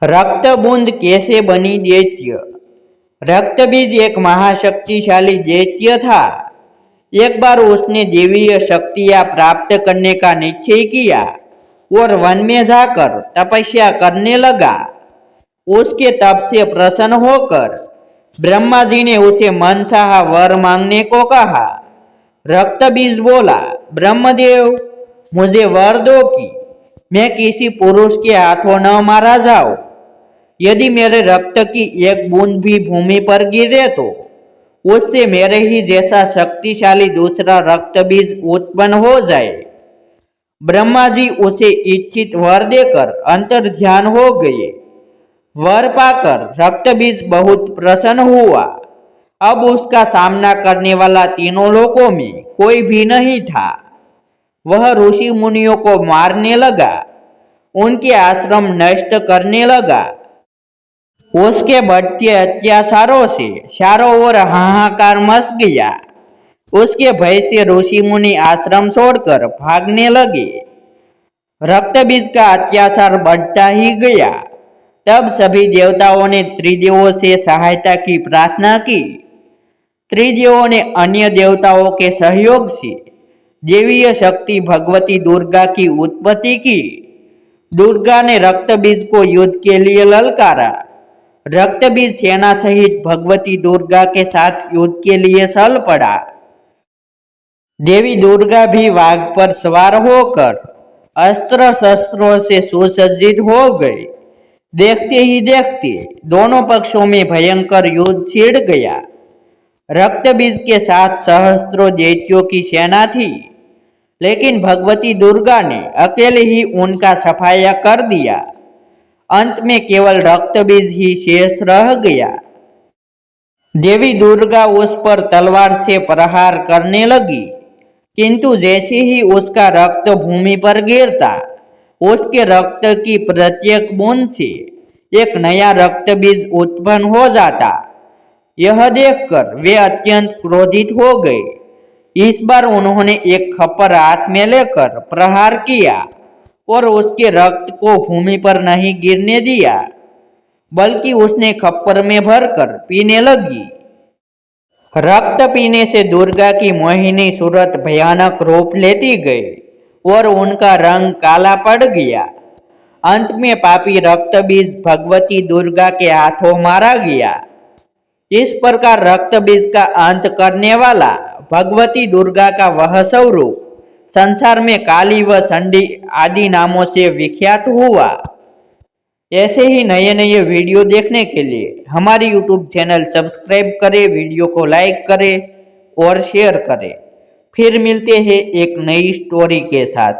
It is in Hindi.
रक्त बूंद कैसे बनी दैत्य। रक्त बीज एक महाशक्तिशाली दैत्य था। एक बार उसने देवीय शक्तियां प्राप्त करने का निश्चय किया और वन में जाकर तपस्या करने लगा। उसके तप से प्रसन्न होकर ब्रह्मा जी ने उसे मनचाहा वर मांगने को कहा। रक्त बीज बोला, ब्रह्मदेव, मुझे वर दो कि मैं किसी पुरुष के हाथों न मारा जाऊं। यदि मेरे रक्त की एक बूंद भी भूमि पर गिरे तो उससे मेरे ही जैसा शक्तिशाली दूसरा रक्त बीज उत्पन्न हो जाए। ब्रह्मा जी उसे इच्छित वर देकर अंतर ध्यान हो गए। वर पाकर रक्त बीज बहुत प्रसन्न हुआ। अब उसका सामना करने वाला तीनों लोकों में कोई भी नहीं था। वह ऋषि मुनियों को मारने लगा, उनके आश्रम नष्ट करने लगा। उसके बढ़ते अत्याचारों से चारों ओर हाहाकार मच गया। उसके भय से ऋषि मुनि आश्रम छोड़कर भागने लगे। रक्त बीज का अत्याचार बढ़ता ही गया। तब सभी देवताओं ने त्रिदेवों से सहायता की प्रार्थना की। त्रिदेवों ने अन्य देवताओं के सहयोग से देवीय शक्ति भगवती दुर्गा की उत्पत्ति की। दुर्गा ने रक्त बीज को युद्ध के लिए ललकारा। रक्त बीज सेना सहित भगवती दुर्गा के साथ युद्ध के लिए चल पड़ा। देवी दुर्गा भी वाघ पर सवार होकर अस्त्र शस्त्रों से सुसज्जित हो गई। देखते ही देखते दोनों पक्षों में भयंकर युद्ध छिड़ गया। रक्त बीज के साथ सहस्त्रों दैत्यों की सेना थी, लेकिन भगवती दुर्गा ने अकेले ही उनका सफाया कर दिया। अंत में केवल रक्त बीज ही शेष रह गया। देवी दुर्गा उस पर तलवार से प्रहार करने लगी, किंतु जैसे ही उसका रक्त भूमि पर गिरता, उसके रक्त की प्रत्येक बूंद से एक नया रक्त बीज उत्पन्न हो जाता। यह देखकर वे अत्यंत क्रोधित हो गए। इस बार उन्होंने एक खप्पर हाथ में लेकर प्रहार किया और उसके रक्त को भूमि पर नहीं गिरने दिया, बल्कि उसने खप्पर में भरकर पीने लगी। रक्त पीने से दुर्गा की मोहिनी सूरत भयानक रूप लेती गई और उनका रंग काला पड़ गया। अंत में पापी रक्त बीज भगवती दुर्गा के हाथों मारा गया। इस प्रकार रक्त बीज का अंत करने वाला भगवती दुर्गा का वह स्वरूप संसार में काली व चंडी आदि नामों से विख्यात हुआ। ऐसे ही नए नए वीडियो देखने के लिए हमारी YouTube चैनल सब्सक्राइब करें, वीडियो को लाइक करें और शेयर करें। फिर मिलते हैं एक नई स्टोरी के साथ।